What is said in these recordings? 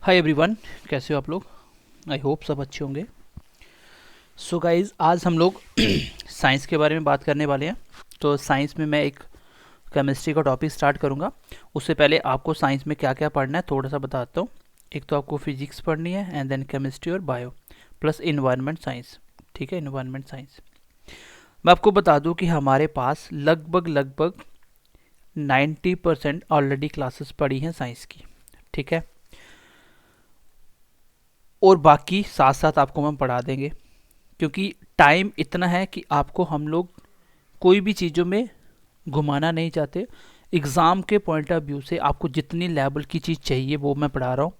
Hi everyone, कैसे हो आप लोग। आई होप सब अच्छे होंगे। सो गाइज, आज हम लोग साइंस के बारे में बात करने वाले हैं। तो साइंस में मैं एक केमिस्ट्री का टॉपिक स्टार्ट करूंगा। उससे पहले आपको साइंस में क्या क्या पढ़ना है थोड़ा सा बताता हूँ। एक तो आपको फिजिक्स पढ़नी है एंड देन केमिस्ट्री और बायो प्लस इन्वायरमेंट साइंस। ठीक है, इन्वायरमेंट साइंस। मैं आपको बता दूं कि हमारे पास लगभग लगभग 90% ऑलरेडी क्लासेस पढ़ी हैं साइंस की। ठीक है, और बाकी साथ साथ आपको हम पढ़ा देंगे, क्योंकि टाइम इतना है कि आपको हम लोग कोई भी चीज़ों में घुमाना नहीं चाहते। एग्ज़ाम के पॉइंट ऑफ व्यू से आपको जितनी लेवल की चीज़ चाहिए वो मैं पढ़ा रहा हूँ।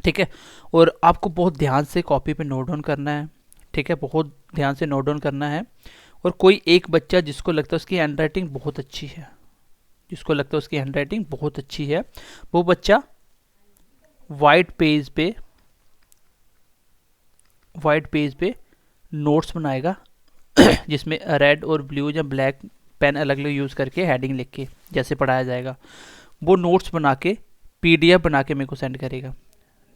ठीक है, और आपको बहुत ध्यान से कॉपी पे नोट डाउन करना है। ठीक है, बहुत ध्यान से नोट डाउन करना है। और कोई एक बच्चा जिसको लगता है उसकी हैंड राइटिंग बहुत अच्छी है, जिसको लगता है उसकी हैंड राइटिंग बहुत अच्छी है, वो बच्चा वाइट पेज पे नोट्स बनाएगा जिसमें रेड और ब्लू या ब्लैक पेन अलग अलग यूज़ करके हेडिंग लिख के जैसे पढ़ाया जाएगा, वो नोट्स बना के पीडीएफ बना के मेरे को सेंड करेगा।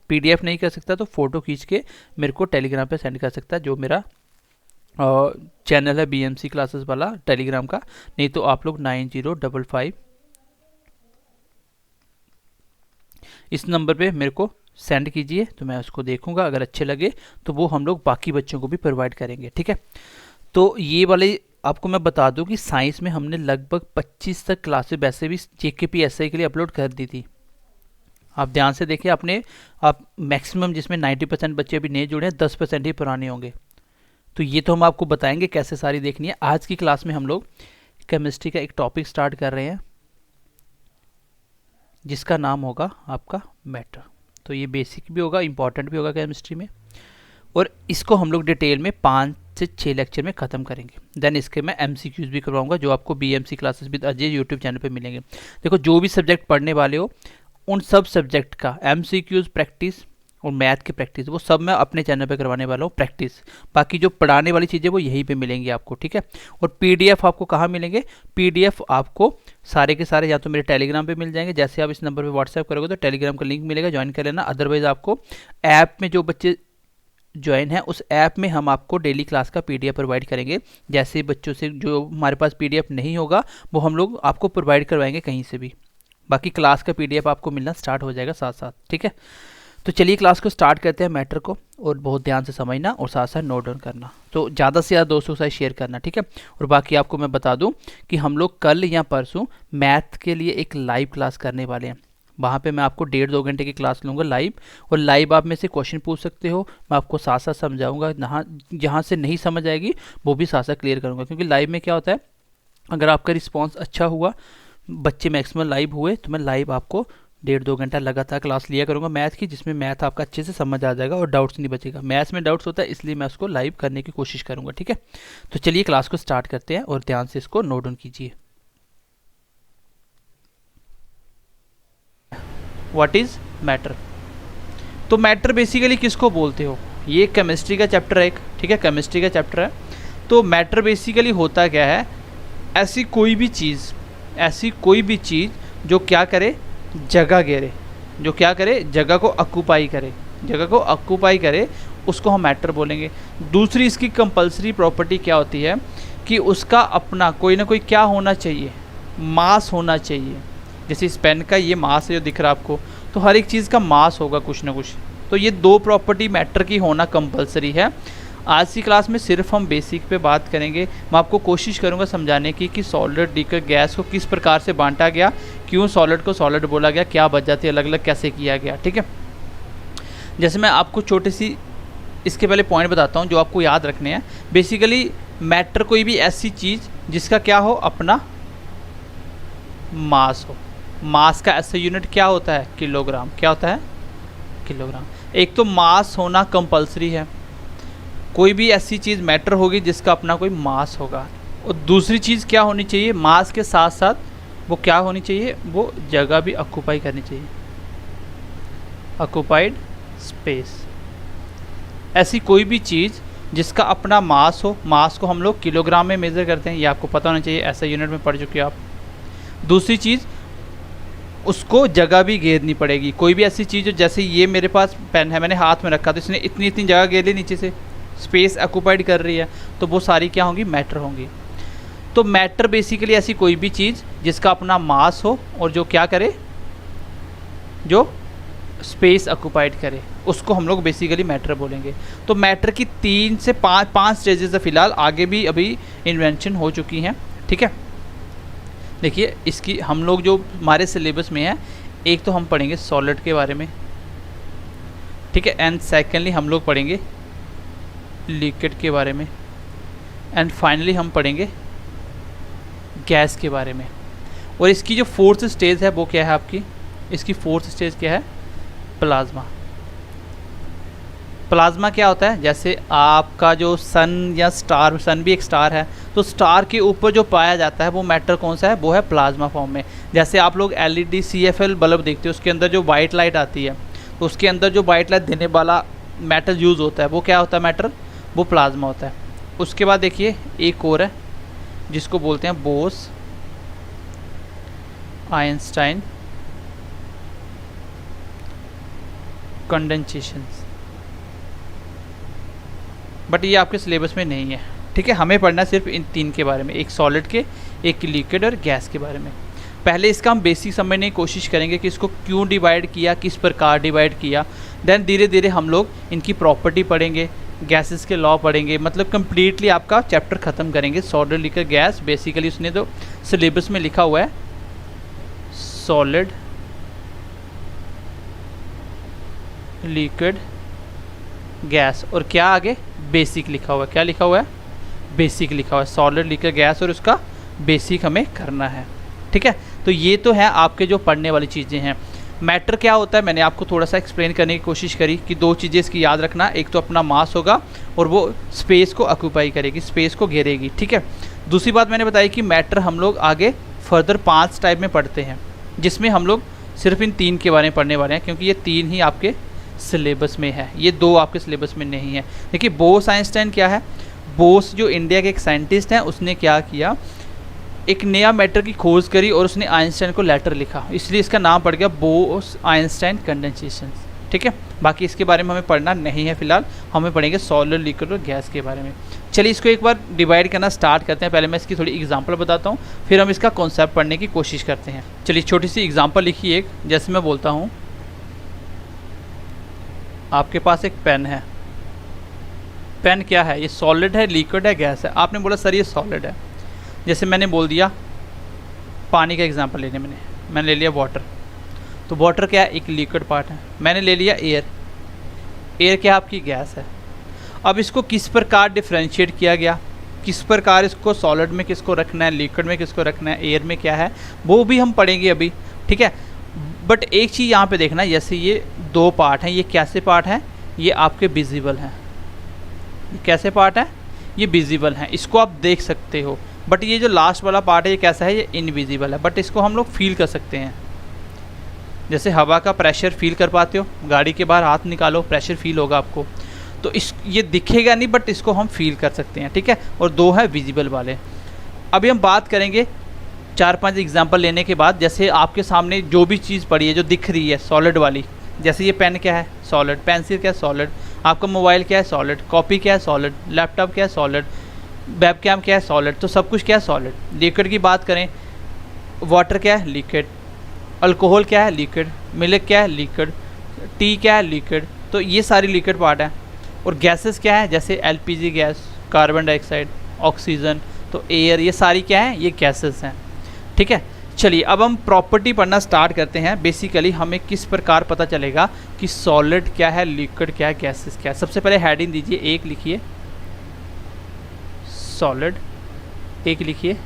पीडीएफ नहीं कर सकता तो फ़ोटो खींच के मेरे को टेलीग्राम पे सेंड कर सकता है, जो मेरा चैनल है बीएमसी क्लासेस वाला टेलीग्राम का। नहीं तो आप लोग 9055 इस नंबर पे मेरे को सेंड कीजिए, तो मैं उसको देखूंगा। अगर अच्छे लगे तो वो हम लोग बाकी बच्चों को भी प्रोवाइड करेंगे। ठीक है, तो ये वाले आपको मैं बता दूं कि साइंस में हमने लगभग 25 तक क्लासेस वैसे भी जेकेपीएसआई के लिए अपलोड कर दी थी। आप ध्यान से देखिए, आप मैक्सिमम जिसमें 90% बच्चे अभी नए जुड़े हैं, 10% ही पुराने होंगे। तो ये तो हम आपको बताएंगे कैसे सारी देखनी है। आज की क्लास में हम लोग केमिस्ट्री का एक टॉपिक स्टार्ट कर रहे हैं जिसका नाम होगा आपका मैटर। तो ये बेसिक भी होगा, इंपॉर्टेंट भी होगा केमिस्ट्री में, और इसको हम लोग डिटेल में 5 से 6 लेक्चर में ख़त्म करेंगे। देन इसके मैं एमसीक्यूज भी करवाऊंगा, जो आपको BMC classes with Ajay YouTube channel पे मिलेंगे। देखो, जो भी सब्जेक्ट पढ़ने वाले हो उन सब सब्जेक्ट का एमसीक्यूज प्रैक्टिस और मैथ की प्रैक्टिस वो सब मैं अपने चैनल पे करवाने वाला हूँ प्रैक्टिस। बाकी जो पढ़ाने वाली चीज़ें वो यहीं पे मिलेंगी आपको। ठीक है, और पीडीएफ आपको कहाँ मिलेंगे? पीडीएफ आपको सारे के सारे या तो मेरे टेलीग्राम पे मिल जाएंगे, जैसे आप इस नंबर पे व्हाट्सएप करोगे तो टेलीग्राम का लिंक मिलेगा, ज्वाइन कर लेना। अदरवाइज आपको ऐप में जो बच्चे ज्वाइन है उस ऐप में हम आपको डेली क्लास का पीडीएफ प्रोवाइड करेंगे। जैसे बच्चों से जो हमारे पास पीडीएफ नहीं होगा वो हम लोग आपको प्रोवाइड करवाएंगे कहीं से भी। बाकी क्लास का पीडीएफ आपको मिलना स्टार्ट हो जाएगा साथ साथ। ठीक है, तो चलिए क्लास को स्टार्ट करते हैं मैटर को, और बहुत ध्यान से समझना और साथ साथ नोट डाउन करना। तो ज़्यादा से ज़्यादा दोस्तों के साथ शेयर करना। ठीक है, और बाकी आपको मैं बता दूं कि हम लोग कल या परसों मैथ के लिए एक लाइव क्लास करने वाले हैं। वहाँ पे मैं आपको 1.5-2 घंटे की क्लास लूँगा लाइव, और लाइव आप में से क्वेश्चन पूछ सकते हो, मैं आपको साथ साथ समझाऊंगा। जहाँ से नहीं समझ आएगी वो भी साथ साथ क्लियर करूँगा, क्योंकि लाइव में क्या होता है, अगर आपका रिस्पॉन्स अच्छा हुआ, बच्चे मैक्सिमम लाइव हुए, तो मैं लाइव आपको 1.5-2 घंटा लगातार क्लास लिया करूँगा मैथ की, जिसमें मैथ आपका अच्छे से समझ आ जाएगा और डाउट्स नहीं बचेगा। मैथ्स में डाउट्स होता है, इसलिए मैं उसको लाइव करने की कोशिश करूँगा। ठीक है, तो चलिए क्लास को स्टार्ट करते हैं और ध्यान से इसको नोट डाउन कीजिए। What is matter? तो मैटर बेसिकली किसको बोलते हो? ये केमिस्ट्री का चैप्टर है एक। ठीक है, केमिस्ट्री का चैप्टर है। तो मैटर बेसिकली होता क्या है? ऐसी कोई भी चीज़ जो क्या करे, जगह घेरे, जो क्या करे, जगह को ऑक्यूपाई करे, उसको हम मैटर बोलेंगे। दूसरी इसकी कंपलसरी प्रॉपर्टी क्या होती है कि उसका अपना कोई ना कोई क्या होना चाहिए, मास होना चाहिए। जैसे इस पेन का ये मास है जो दिख रहा है आपको, तो हर एक चीज़ का मास होगा कुछ ना कुछ। तो ये 2 प्रॉपर्टी मैटर की होना कंपलसरी है। आज की क्लास में सिर्फ हम बेसिक पे बात करेंगे। मैं आपको कोशिश करूंगा समझाने की कि सॉलिड लिक्विड गैस को किस प्रकार से बांटा गया, क्यों सॉलिड को सॉलिड बोला गया, क्या वजह थी, अलग अलग कैसे किया गया। ठीक है, जैसे मैं आपको छोटी सी इसके पहले पॉइंट बताता हूँ जो आपको याद रखने हैं। बेसिकली मैटर कोई भी ऐसी चीज़ जिसका क्या हो, अपना मास हो। मास का ऐसा यूनिट क्या होता है? किलोग्राम। क्या होता है? किलोग्राम। एक तो मास होना कंपलसरी है, कोई भी ऐसी चीज़ मैटर होगी जिसका अपना कोई मास होगा। और दूसरी चीज़ क्या होनी चाहिए, मास के साथ साथ वो क्या होनी चाहिए, वो जगह भी ऑक्यूपाई करनी चाहिए, ऑक्यूपाइड स्पेस। ऐसी कोई भी चीज़ जिसका अपना मास हो, मास को हम लोग किलोग्राम में मेज़र करते हैं, ये आपको पता होना चाहिए, ऐसा यूनिट में पढ़ चुके हो आप। दूसरी चीज़ उसको जगह भी घेरनी पड़ेगी। कोई भी ऐसी चीज़ हो, जैसे ये मेरे पास पेन है, मैंने हाथ में रखा तो इसने इतनी इतनी जगह घेर ली, नीचे से स्पेस ऑक्यूपाइड कर रही है, तो वो सारी क्या होंगी, मैटर होंगी। तो मैटर बेसिकली ऐसी कोई भी चीज़ जिसका अपना मास हो और जो क्या करे, जो स्पेस ऑक्यूपाइड करे, उसको हम लोग बेसिकली मैटर बोलेंगे। तो मैटर की 3 से 5 स्टेजेस है फिलहाल, आगे भी अभी इन्वेंशन हो चुकी हैं। ठीक है, देखिए इसकी हम लोग जो हमारे सिलेबस में है, एक तो हम पढ़ेंगे सॉलिड के बारे में, ठीक है, एंड सेकेंडली हम लोग पढ़ेंगे लिक्विड के बारे में, एंड फाइनली हम पढ़ेंगे गैस के बारे में। और इसकी जो 4th स्टेज है वो क्या है आपकी, इसकी 4th स्टेज क्या है, प्लाज्मा। प्लाज्मा क्या होता है, जैसे आपका जो सन या स्टार, सन भी एक स्टार है, तो स्टार के ऊपर जो पाया जाता है वो मैटर कौन सा है, वो है प्लाज्मा फॉर्म में। जैसे आप लोग LED CFL बल्ब देखते हो, उसके अंदर जो वाइट लाइट आती है, तो उसके अंदर जो वाइट लाइट देने वाला मैटर यूज़ होता है वो क्या होता है, मैटर, वो प्लाज्मा होता है। उसके बाद देखिए एक और है जिसको बोलते हैं बोस आइंस्टाइन कंडेंसेशन, बट ये आपके सिलेबस में नहीं है। ठीक है, हमें पढ़ना सिर्फ इन 3 के बारे में, एक सॉलिड के, एक लिक्विड और गैस के बारे में। पहले इसका हम बेसिक समझने की कोशिश करेंगे कि इसको क्यों डिवाइड किया, किस प्रकार डिवाइड किया, देन धीरे धीरे हम लोग इनकी प्रॉपर्टी पढ़ेंगे, गैसेस के लॉ पढ़ेंगे, मतलब कंप्लीटली आपका चैप्टर ख़त्म करेंगे। सॉलिड, लिक्विड, गैस, बेसिकली उसने तो सिलेबस में लिखा हुआ है सॉलिड, लिक्विड, गैस, और क्या आगे बेसिक लिखा हुआ है, क्या लिखा हुआ है, बेसिक लिखा हुआ है, सॉलिड, लिक्विड, गैस, और उसका बेसिक हमें करना है। ठीक है, तो ये तो है आपके जो पढ़ने वाली चीज़ें हैं। मैटर क्या होता है, मैंने आपको थोड़ा सा एक्सप्लेन करने की कोशिश करी कि 2 चीज़ें इसकी याद रखना, एक तो अपना मास होगा और वो स्पेस को ऑक्यूपाई करेगी, स्पेस को घेरेगी। ठीक है, दूसरी बात मैंने बताई कि मैटर हम लोग आगे फर्दर 5 टाइप में पढ़ते हैं, जिसमें हम लोग सिर्फ इन 3 के बारे में पढ़ने वाले हैं, क्योंकि ये 3 ही आपके सिलेबस में है, ये 2 आपके सिलेबस में नहीं है। देखिए बोस आइंस्टाइन क्या है, बोस जो इंडिया के एक साइंटिस्ट हैं, उसने क्या किया, एक नया मैटर की खोज करी और उसने आइंस्टाइन को लेटर लिखा, इसलिए इसका नाम पड़ गया बोस आइंस्टाइन कंडेंसेशन। ठीक है, बाकी इसके बारे में हमें पढ़ना नहीं है फिलहाल, हमें पढ़ेंगे सॉलिड, लिक्विड और गैस के बारे में। चलिए इसको एक बार डिवाइड करना स्टार्ट करते हैं। पहले मैं इसकी थोड़ी एग्जांपल बताता हूँ, फिर हम इसका कॉन्सेप्ट पढ़ने की कोशिश करते हैं। चलिए छोटी सी एग्जांपल लिखिए एक, जैसे मैं बोलता हूँ आपके पास एक पेन है, पेन क्या है, ये सॉलिड है, लिक्विड है, गैस है। आपने बोला सर ये सॉलिड है, जैसे मैंने बोल दिया पानी का एग्जांपल लेने, मैंने ले लिया वाटर, तो वाटर क्या है, एक लिक्विड पार्ट है। मैंने ले लिया एयर, एयर क्या आपकी गैस है। अब इसको किस प्रकार डिफ्रेंशिएट किया गया, किस प्रकार इसको सॉलिड में किसको रखना है, लिक्विड में किसको रखना है, एयर में क्या है, वो भी हम पढ़ेंगे अभी। ठीक है, बट एक चीज़ यहाँ पे देखना, जैसे ये 2 पार्ट हैं, ये कैसे पार्ट हैं, ये आपके विजिबल हैं, कैसे पार्ट हैं, ये विजिबल हैं, इसको आप देख सकते हो। बट ये जो लास्ट वाला पार्ट है ये कैसा है, ये इनविजिबल है, बट इसको हम लोग फील कर सकते हैं। जैसे हवा का प्रेशर फील कर पाते हो, गाड़ी के बाहर हाथ निकालो, प्रेशर फील होगा आपको, तो इस ये दिखेगा नहीं, बट इसको हम फील कर सकते हैं। ठीक है, और 2 है विजिबल वाले। अभी हम बात करेंगे 4-5 एग्जाम्पल लेने के बाद, जैसे आपके सामने जो भी चीज़ पड़ी है जो दिख रही है सॉलिड वाली, जैसे ये पेन क्या है, सॉलिड, पेंसिल क्या है, सॉलिड, आपका मोबाइल क्या है, सॉलिड, कॉपी क्या है, सॉलिड, लैपटॉप क्या है, सॉलिड, वेबकैम क्या है, सॉलिड, तो सब कुछ क्या है, सॉलिड। लिक्विड की बात करें, वाटर क्या है, लिक्विड, अल्कोहल क्या है, लिक्विड, मिल्क क्या है, लिक्विड, टी क्या है, लिक्विड, तो ये सारी लिक्विड पार्ट है। और गैसेस क्या है, जैसे LPG gas, carbon dioxide, oxygen, तो एयर, ये सारी क्या है, ये गैसेस हैं। ठीक है, चलिए अब हम प्रॉपर्टी पढ़ना स्टार्ट करते हैं। बेसिकली हमें किस प्रकार पता चलेगा कि सॉलिड क्या है, लिक्विड क्या है, गैसेस क्या है। सबसे पहले हेडिंग दीजिए, एक लिखिए सॉलिड, एक लिखिए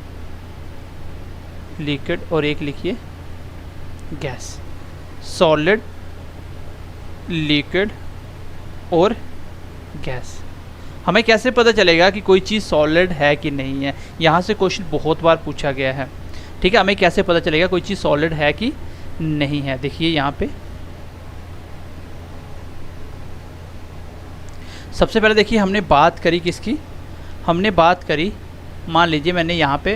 लिक्विड और एक लिखिए गैस। सॉलिड, लिक्विड और गैस। हमें कैसे पता चलेगा कि कोई चीज़ सॉलिड है कि नहीं है, यहाँ से क्वेश्चन बहुत बार पूछा गया है। ठीक है, हमें कैसे पता चलेगा कोई चीज़ सॉलिड है कि नहीं है। देखिए यहाँ पे सबसे पहले देखिए हमने बात करी किसकी, हमने बात करी, मान लीजिए मैंने यहाँ पे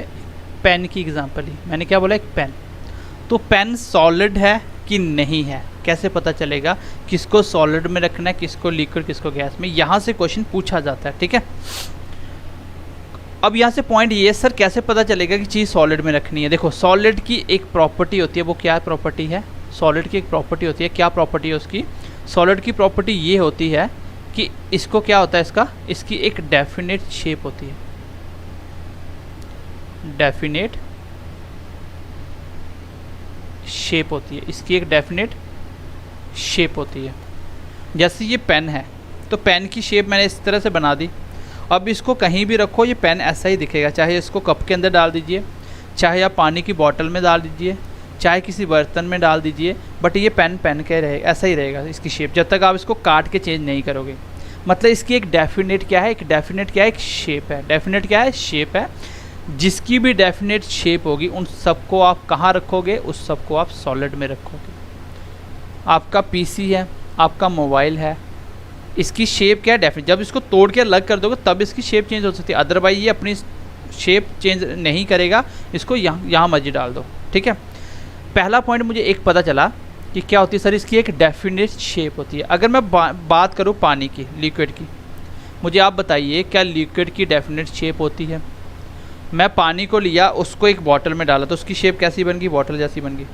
पेन की एग्जांपल ली, मैंने क्या बोला, एक पेन। तो पेन सॉलिड है कि नहीं है, कैसे पता चलेगा किसको सॉलिड में रखना है, किसको लिक्विड, किसको गैस में, यहाँ से क्वेश्चन पूछा जाता है। ठीक है, अब यहाँ से पॉइंट ये सर कैसे पता चलेगा कि चीज़ सॉलिड में रखनी है। देखो सॉलिड की एक प्रॉपर्टी होती है, वो क्या प्रॉपर्टी है, सॉलिड की एक प्रॉपर्टी होती है, क्या प्रॉपर्टी है उसकी, सॉलिड की प्रॉपर्टी ये होती है कि इसको क्या होता है, इसकी एक डेफिनेट शेप होती है, डेफिनेट शेप होती है, इसकी एक डेफिनेट शेप होती है। जैसे ये पेन है तो पेन की शेप मैंने इस तरह से बना दी, अब इसको कहीं भी रखो ये पेन ऐसा ही दिखेगा, चाहे इसको कप के अंदर डाल दीजिए, चाहे आप पानी की बोतल में डाल दीजिए, चाहे किसी बर्तन में डाल दीजिए, बट ये पेन पेन के रहेगा, ऐसा ही रहेगा इसकी शेप, जब तक आप इसको काट के चेंज नहीं करोगे। मतलब इसकी एक डेफिनेट क्या है, एक डेफिनेट क्या है, एक शेप है, डेफिनेट क्या है, शेप है। जिसकी भी डेफिनेट शेप होगी उन सबको आप कहाँ रखोगे, उस सबको आप सॉलिड में रखोगे। आपका पीसी है, आपका मोबाइल है, इसकी शेप क्या है, डेफिनेट, जब इसको तोड़ के अलग कर दोगे तब इसकी शेप चेंज हो सकती है, अदरवाइज ये अपनी शेप चेंज नहीं करेगा, इसको यहाँ मर्जी डाल दो। ठीक है, पहला पॉइंट मुझे एक पता चला कि क्या होती है सर, इसकी एक डेफिनेट शेप होती है। अगर मैं बात करूँ पानी की, लिक्विड की, मुझे आप बताइए क्या लिक्विड की डेफिनेट शेप होती है। मैं पानी को लिया, उसको एक बॉटल में डाला तो उसकी शेप कैसी बन गई, बॉटल जैसी बन गई।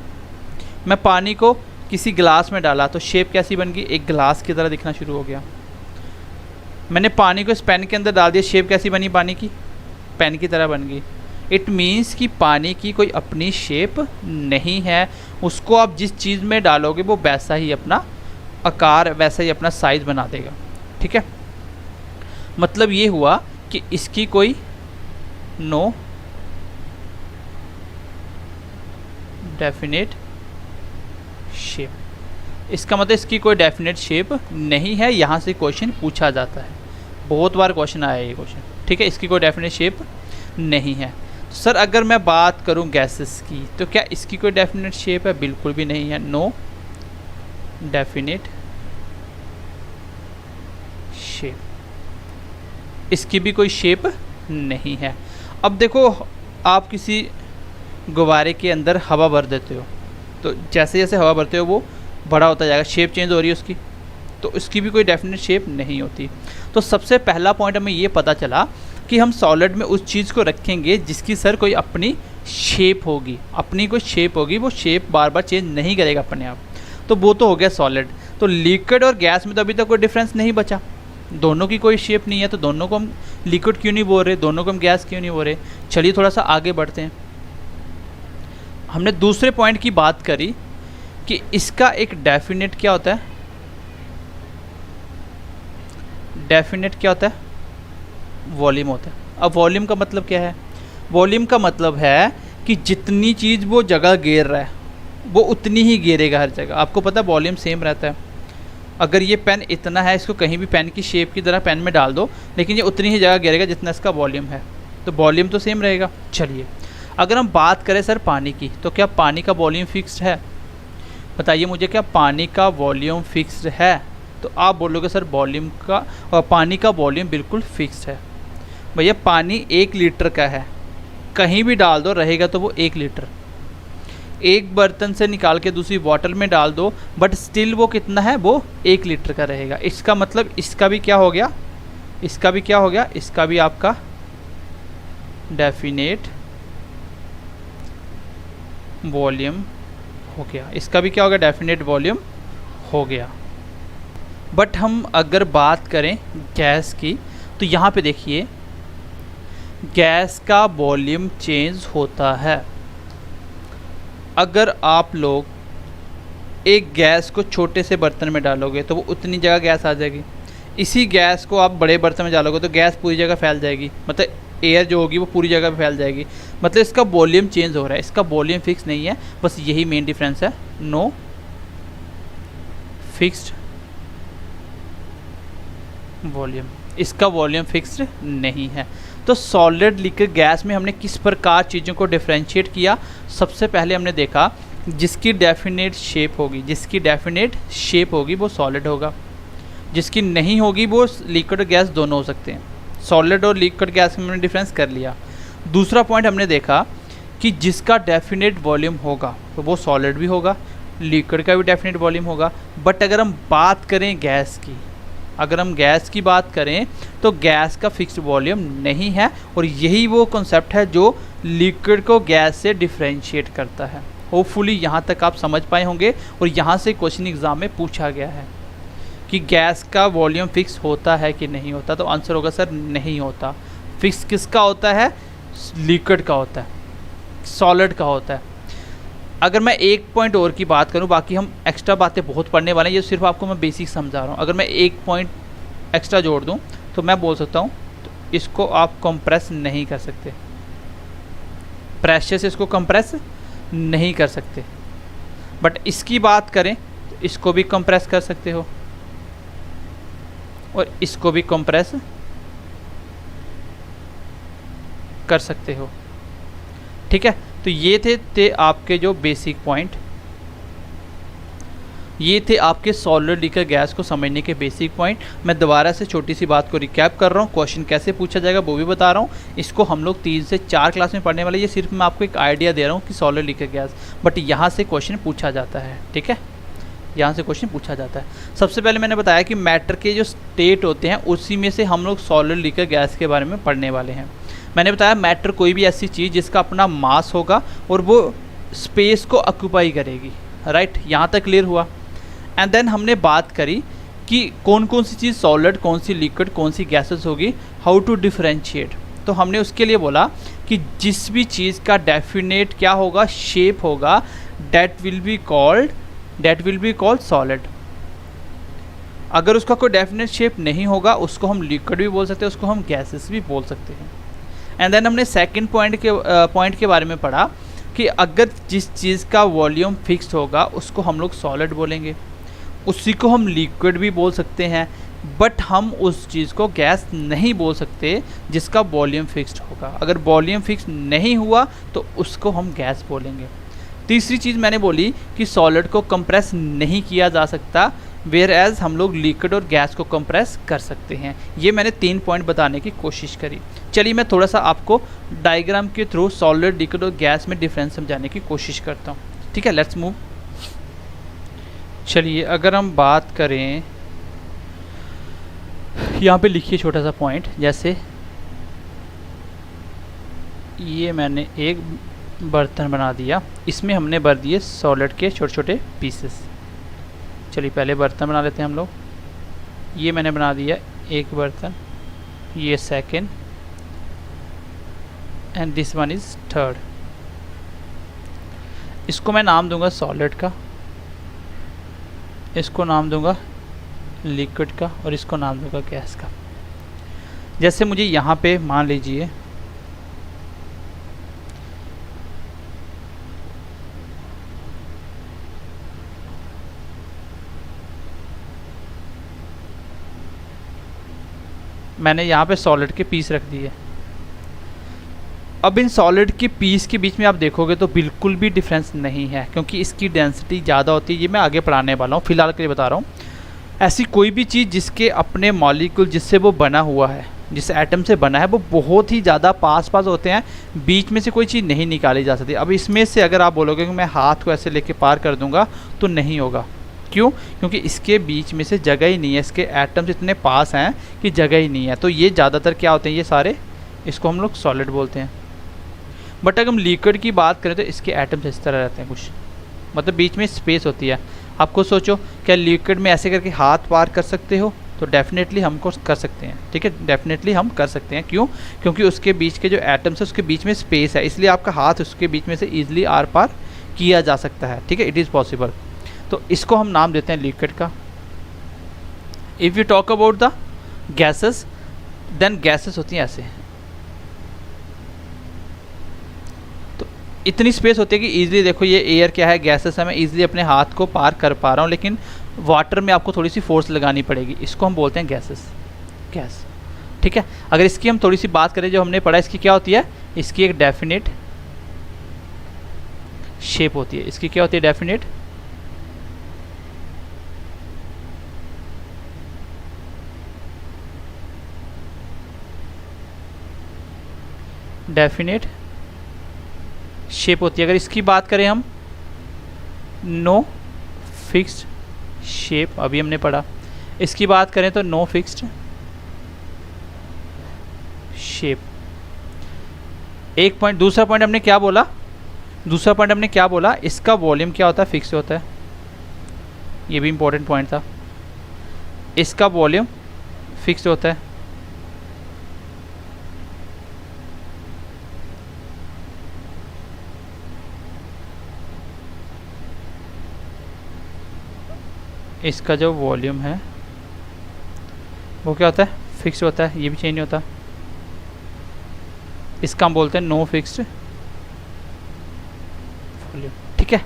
मैं पानी को किसी गिलास में डाला तो शेप कैसी बन गई, एक गिलास की तरह दिखना शुरू हो गया। मैंने पानी को इस पेन के अंदर डाल दिया, शेप कैसी बनी पानी की, पेन की तरह बन गई। इट मीन्स कि पानी की कोई अपनी शेप नहीं है, उसको आप जिस चीज़ में डालोगे वो वैसा ही अपना आकार, वैसा ही अपना साइज़ बना देगा। ठीक है, मतलब ये हुआ कि इसकी कोई नो डेफिनेट शेप, इसका मतलब इसकी कोई डेफिनेट शेप नहीं है। यहाँ से क्वेश्चन पूछा जाता है, बहुत बार क्वेश्चन आया ये क्वेश्चन। ठीक है, इसकी कोई डेफिनेट शेप नहीं है। तो सर अगर मैं बात करूँ गैसेस की, तो क्या इसकी कोई डेफिनेट शेप है, बिल्कुल भी नहीं है, नो डेफिनेट शेप, इसकी भी कोई शेप नहीं है। अब देखो आप किसी गुब्बारे के अंदर हवा भर देते हो, तो जैसे जैसे हवा भरते हो वो बड़ा होता जाएगा, शेप चेंज हो रही है उसकी, तो इसकी भी कोई डेफिनेट शेप नहीं होती। तो सबसे पहला पॉइंट हमें ये पता चला कि हम सॉलिड में उस चीज़ को रखेंगे जिसकी सर कोई अपनी शेप होगी, अपनी कोई शेप होगी, वो शेप बार बार चेंज नहीं करेगा अपने आप, तो वो तो हो गया सॉलिड। तो लिक्विड और गैस में तो अभी तक कोई डिफरेंस नहीं बचा, दोनों की कोई शेप नहीं है, तो दोनों को हम लिक्विड क्यों नहीं बोल रहे, दोनों को हम गैस क्यों नहीं बोल रहे। चलिए थोड़ा सा आगे बढ़ते हैं। हमने दूसरे पॉइंट की बात करी कि इसका एक डेफिनेट क्या होता है, डेफिनेट क्या होता है, वॉल्यूम होता है। अब वॉल्यूम का मतलब क्या है, वॉल्यूम का मतलब है कि जितनी चीज़ वो जगह घेर रहा है वो उतनी ही घेरेगा हर जगह। आपको पता है वॉल्यूम सेम रहता है, अगर ये पेन इतना है, इसको कहीं भी पेन की शेप की तरह पेन में डाल दो, लेकिन ये उतनी ही जगह घेरेगा जितना इसका वॉल्यूम है, तो वॉल्यूम तो सेम रहेगा। चलिए अगर हम बात करें सर पानी की, तो क्या पानी का वॉल्यूम फिक्स्ड है, बताइए मुझे, क्या पानी का वॉल्यूम फिक्स्ड है। तो आप बोलोगे सर वॉल्यूम का और पानी का वॉल्यूम बिल्कुल फिक्स्ड है। भैया पानी 1 लीटर का है, कहीं भी डाल दो रहेगा तो वो 1 लीटर, एक बर्तन से निकाल के दूसरी बॉटल में डाल दो बट स्टिल वो कितना है, वो 1 लीटर का रहेगा। इसका मतलब इसका भी क्या हो गया, इसका भी क्या हो गया, इसका भी आपका डेफिनेट वॉल्यूम हो गया, इसका भी क्या हो गया, डेफिनेट वॉल्यूम हो गया। बट हम अगर बात करें गैस की, तो यहाँ पे देखिए गैस का वॉल्यूम चेंज होता है। अगर आप लोग एक गैस को छोटे से बर्तन में डालोगे तो वो उतनी जगह गैस आ जाएगी, इसी गैस को आप बड़े बर्तन में डालोगे तो गैस पूरी जगह फैल जाएगी, मतलब एयर जो होगी वो पूरी जगह फैल जाएगी। मतलब इसका वॉल्यूम चेंज हो रहा है, इसका वॉल्यूम फिक्स नहीं है, बस यही मेन डिफरेंस है, नो फिक्स्ड वॉल्यूम, इसका वॉल्यूम फिक्स्ड नहीं है। तो सॉलिड लिक्विड गैस में हमने किस प्रकार चीज़ों को डिफरेंशिएट किया। सबसे पहले हमने देखा जिसकी डेफिनेट शेप होगी, जिसकी डेफिनेट शेप होगी वो सॉलिड होगा, जिसकी नहीं होगी वो लिक्विड और गैस दोनों हो सकते हैं। सॉलिड और लिक्विड गैस में हमने डिफरेंस कर लिया। दूसरा पॉइंट हमने देखा कि जिसका डेफिनेट वॉल्यूम होगा तो वो सॉलिड भी होगा, लिक्विड का भी डेफिनेट वॉल्यूम होगा। बट अगर हम बात करें गैस की, अगर हम गैस की बात करें तो गैस का फिक्स्ड वॉल्यूम नहीं है, और यही वो कॉन्सेप्ट है जो लिक्विड को गैस से डिफरेंशिएट करता है। होपफुली यहाँ तक आप समझ पाए होंगे, और यहाँ से क्वेश्चन एग्जाम में पूछा गया है कि गैस का वॉल्यूम फिक्स होता है कि नहीं होता, तो आंसर होगा सर नहीं होता। फिक्स किसका होता है? लिक्विड का होता है, सॉलिड का होता है। अगर मैं एक पॉइंट और की बात करूं, बाकी हम एक्स्ट्रा बातें बहुत पढ़ने वाले हैं, ये सिर्फ आपको मैं बेसिक समझा रहा हूं। अगर मैं एक पॉइंट एक्स्ट्रा जोड़ दूं तो मैं बोल सकता हूं तो इसको आप कंप्रेस नहीं कर सकते, प्रेशर से इसको कंप्रेस नहीं कर सकते। बट इसकी बात करें तो इसको भी कंप्रेस कर सकते हो और इसको भी कंप्रेस कर सकते हो, ठीक है। तो ये थे आपके जो बेसिक पॉइंट, ये थे आपके सॉलिड लिक्विड गैस को समझने के बेसिक पॉइंट। मैं दोबारा से छोटी सी बात को रिकैप कर रहा हूँ, क्वेश्चन कैसे पूछा जाएगा वो भी बता रहा हूँ। इसको हम लोग 3 से 4 क्लास में पढ़ने वाले, ये सिर्फ मैं आपको एक आइडिया दे रहा हूँ कि सॉलिड लिक्विड गैस, बट यहाँ से क्वेश्चन पूछा जाता है, ठीक है, यहाँ से क्वेश्चन पूछा जाता है। सबसे पहले मैंने बताया कि मैटर के जो स्टेट होते हैं उसी में से हम लोग सॉलिड लिक्विड गैस के बारे में पढ़ने वाले हैं। मैंने बताया मैटर कोई भी ऐसी चीज़ जिसका अपना मास होगा और वो स्पेस को ऑक्यूपाई करेगी, राइट, यहाँ तक क्लियर हुआ। एंड देन हमने बात करी कि कौन कौन सी चीज़ सॉलिड, कौन सी लिक्विड, कौन सी गैसेस होगी, हाउ टू डिफरेंशिएट। तो हमने उसके लिए बोला कि जिस भी चीज़ का डेफिनेट क्या होगा, शेप होगा, that will be called solid. अगर उसका कोई डेफिनेट शेप नहीं होगा उसको हम लिक्विड भी बोल सकते हैं, उसको हम गैसेस भी बोल सकते हैं। एंड देन हमने सेकंड पॉइंट के बारे में पढ़ा कि अगर जिस चीज़ का वॉल्यूम फिक्स्ड होगा उसको हम लोग सॉलिड बोलेंगे, उसी को हम लिक्विड भी बोल सकते हैं, बट हम उस चीज़ को गैस नहीं बोल सकते जिसका वॉल्यूम फिक्स्ड होगा। अगर वॉल्यूम फिक्स नहीं हुआ तो उसको हम गैस बोलेंगे। तीसरी चीज़ मैंने बोली कि सॉलिड को कंप्रेस नहीं किया जा सकता, वेयर एज हम लोग लिक्विड और गैस को कंप्रेस कर सकते हैं। ये मैंने 3 पॉइंट बताने की कोशिश करी। चलिए मैं थोड़ा सा आपको डायग्राम के थ्रू सॉलिड, लिक्विड और गैस में डिफरेंस समझाने की कोशिश करता हूँ, ठीक है। Let's move. चलिए अगर हम बात करें, यहाँ पे लिखिए छोटा सा पॉइंट, जैसे ये मैंने एक बर्तन बना दिया, इसमें हमने भर दिए सॉलिड के छोटे छोटे पीसेस। चलिए पहले बर्तन बना लेते हैं हम लोग। ये मैंने बना दिया एक बर्तन, ये second, and this one is third. इसको मैं नाम दूंगा सॉलिड का, इसको नाम दूंगा लिक्विड का, और इसको नाम दूंगा गैस का। जैसे मुझे यहाँ पे मान लीजिए मैंने यहाँ पे सॉलिड के पीस रख दिए। अब इन सॉलिड के पीस के बीच में आप देखोगे तो बिल्कुल भी डिफरेंस नहीं है, क्योंकि इसकी डेंसिटी ज़्यादा होती है। ये मैं आगे पढ़ाने वाला हूँ, फिलहाल के लिए बता रहा हूँ। ऐसी कोई भी चीज़ जिसके अपने मॉलिक्यूल जिससे वो बना हुआ है, जिस एटम से बना है, वो बहुत ही ज़्यादा पास होते हैं, बीच में से कोई चीज़ नहीं निकाली जा सकती। अब इसमें से अगर आप बोलोगे कि मैं हाथ को ऐसे लेके पार कर दूंगा तो नहीं होगा। क्यों? क्योंकि इसके बीच में से जगह ही नहीं है, इसके एटम्स इतने पास हैं कि जगह ही नहीं है। तो ये ज़्यादातर क्या होते हैं, ये सारे, इसको हम लोग सॉलिड बोलते हैं। बट अगर हम लिक्विड की बात करें तो इसके एटम्स इस तरह रहते हैं, कुछ मतलब बीच में स्पेस होती है। आपको सोचो, क्या लिक्विड में ऐसे करके हाथ पार कर सकते हो? तो डेफिनेटली हमको कर सकते हैं, ठीक है, डेफिनेटली हम कर सकते हैं। क्यों? क्योंकि उसके बीच के जो एटम्स है उसके बीच में स्पेस है, इसलिए आपका हाथ उसके बीच में से ईजिली आर पार किया जा सकता है, ठीक है, इट इज़ पॉसिबल। तो इसको हम नाम देते हैं लिक्विड का। If you talk about the gases, then gases होती हैं ऐसे, तो इतनी स्पेस होती है कि इजीली, देखो ये एयर क्या है, गैसेस है, मैं इजीली अपने हाथ को पार कर पा रहा हूँ, लेकिन वाटर में आपको थोड़ी सी फोर्स लगानी पड़ेगी। इसको हम बोलते हैं गैसेस, गैस, ठीक है। अगर इसकी हम थोड़ी सी बात करें, जो हमने पढ़ा, इसकी क्या होती है, इसकी एक डेफिनेट शेप होती है। इसकी क्या होती है, डेफिनेट शेप होती है। अगर इसकी बात करें हम, नो फिक्स्ड शेप, अभी हमने पढ़ा। इसकी बात करें तो नो फिक्स्ड शेप। एक पॉइंट, दूसरा पॉइंट हमने क्या बोला, दूसरा पॉइंट हमने क्या बोला, इसका वॉल्यूम क्या होता है, फिक्स होता है। ये भी इंपॉर्टेंट पॉइंट था, इसका वॉल्यूम फिक्स होता है। इसका जो वॉल्यूम है वो क्या होता है, फिक्स होता है, ये भी चेंज नहीं होता। इसका हम बोलते हैं नो फिक्स्ड वॉल्यूम, ठीक है।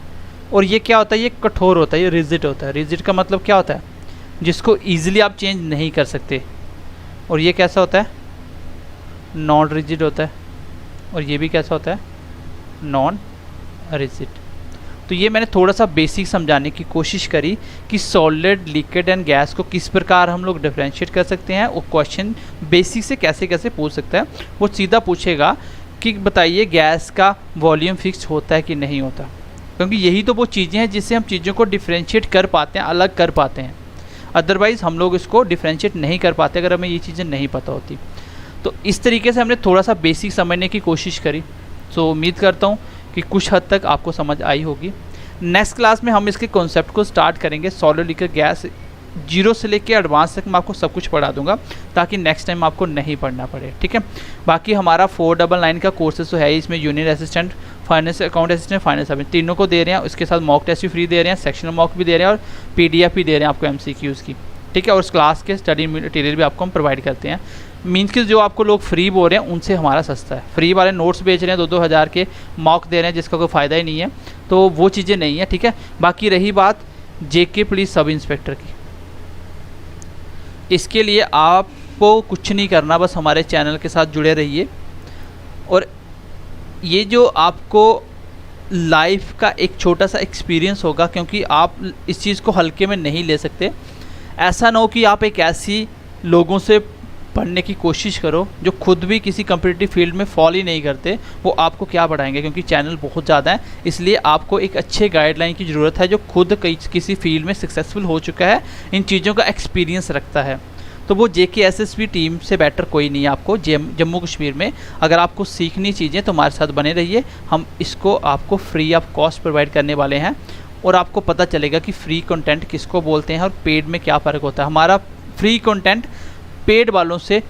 और ये क्या होता है, ये कठोर होता है, ये रिजिड होता है। रिजिड का मतलब क्या होता है, जिसको ईजिली आप चेंज नहीं कर सकते। और ये कैसा होता है, नॉन रिजिड होता है। और ये भी कैसा होता है, नॉन रिजिड। तो ये मैंने थोड़ा सा बेसिक समझाने की कोशिश करी कि सॉलिड, लिक्विड एंड गैस को किस प्रकार हम लोग डिफरेंशिएट कर सकते हैं। वो क्वेश्चन बेसिक से कैसे कैसे पूछ सकता है। वो सीधा पूछेगा कि बताइए गैस का वॉल्यूम फिक्स होता है कि नहीं होता, क्योंकि यही तो वो चीज़ें हैं जिससे हम चीज़ों को डिफरेंशिएट कर पाते हैं, अलग कर पाते हैं। अदरवाइज़ हम लोग इसको डिफरेंशिएट नहीं कर पाते अगर हमें ये चीज़ें नहीं पता होती। तो इस तरीके से हमने थोड़ा सा बेसिक समझने की कोशिश करी। सो उम्मीद करता हूँ कि कुछ हद तक आपको समझ आई होगी। नेक्स्ट क्लास में हम इसके कॉन्सेप्ट को स्टार्ट करेंगे, सॉलिड, लिक्विड, गैस, जीरो से लेके एडवांस तक मैं आपको सब कुछ पढ़ा दूंगा, ताकि नेक्स्ट टाइम आपको नहीं पढ़ना पड़े, ठीक है। बाकी हमारा 499 का कोर्सेज तो है ही, इसमें union assistant, finance account assistant, finance assistant तीनों को दे रहे हैं। उसके साथ मॉक टेस्ट भी फ्री दे रहे हैं, सेक्शनल मॉक भी दे रहे हैं और PDF भी दे रहे हैं आपको MCQs की, ठीक है। और उस क्लास के स्टडी मटेरियल भी आपको हम प्रोवाइड करते हैं। मीन्स कि जो आपको लोग फ्री बोल रहे हैं उनसे हमारा सस्ता है। फ्री वाले नोट्स बेच रहे हैं 2-2 हज़ार के, मॉक दे रहे हैं जिसका कोई फ़ायदा ही नहीं है, तो वो चीज़ें नहीं है, ठीक है। बाकी रही बात JK पुलिस सब इंस्पेक्टर की, इसके लिए आपको कुछ नहीं करना, बस हमारे चैनल के साथ जुड़े रहिए। और ये जो आपको लाइफ का एक छोटा सा एक्सपीरियंस होगा, क्योंकि आप इस चीज़ को हल्के में नहीं ले सकते। ऐसा ना हो कि आप एक ऐसी लोगों से पढ़ने की कोशिश करो जो खुद भी किसी कम्पिटिटिव फील्ड में फॉल ही नहीं करते, वो आपको क्या पढ़ाएंगे, क्योंकि चैनल बहुत ज़्यादा है। इसलिए आपको एक अच्छे गाइडलाइन की ज़रूरत है जो खुद किसी फील्ड में सक्सेसफुल हो चुका है, इन चीज़ों का एक्सपीरियंस रखता है। तो वो JK SSB टीम से बेटर कोई नहीं है आपको जम्मू कश्मीर में। अगर आपको सीखनी चीज़ें तो हमारे साथ बने रहिए, हम इसको आपको फ्री ऑफ कॉस्ट प्रोवाइड करने वाले हैं। और आपको पता चलेगा कि फ्री कंटेंट किसको बोलते हैं और पेड में क्या फ़र्क होता है। हमारा फ्री कंटेंट पेड वालों से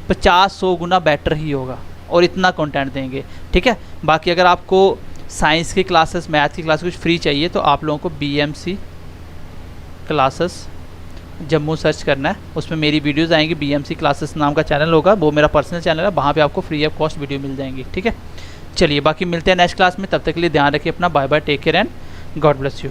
50-100 गुना बेटर ही होगा, और इतना कंटेंट देंगे, ठीक है। बाकी अगर आपको साइंस की क्लासेस, मैथ की क्लासेस कुछ फ्री चाहिए तो आप लोगों को BMC क्लासेस जम्मू सर्च करना है, उसमें मेरी वीडियोज़ आएंगी। BMC क्लासेस नाम का चैनल होगा, वो मेरा पर्सनल चैनल है, वहाँ पे आपको फ्री ऑफ कॉस्ट वीडियो मिल जाएंगी, ठीक है। चलिए बाकी मिलते हैं नेक्स्ट क्लास में, तब तक के लिए ध्यान रखिए अपना। Bye bye, take care and God bless you.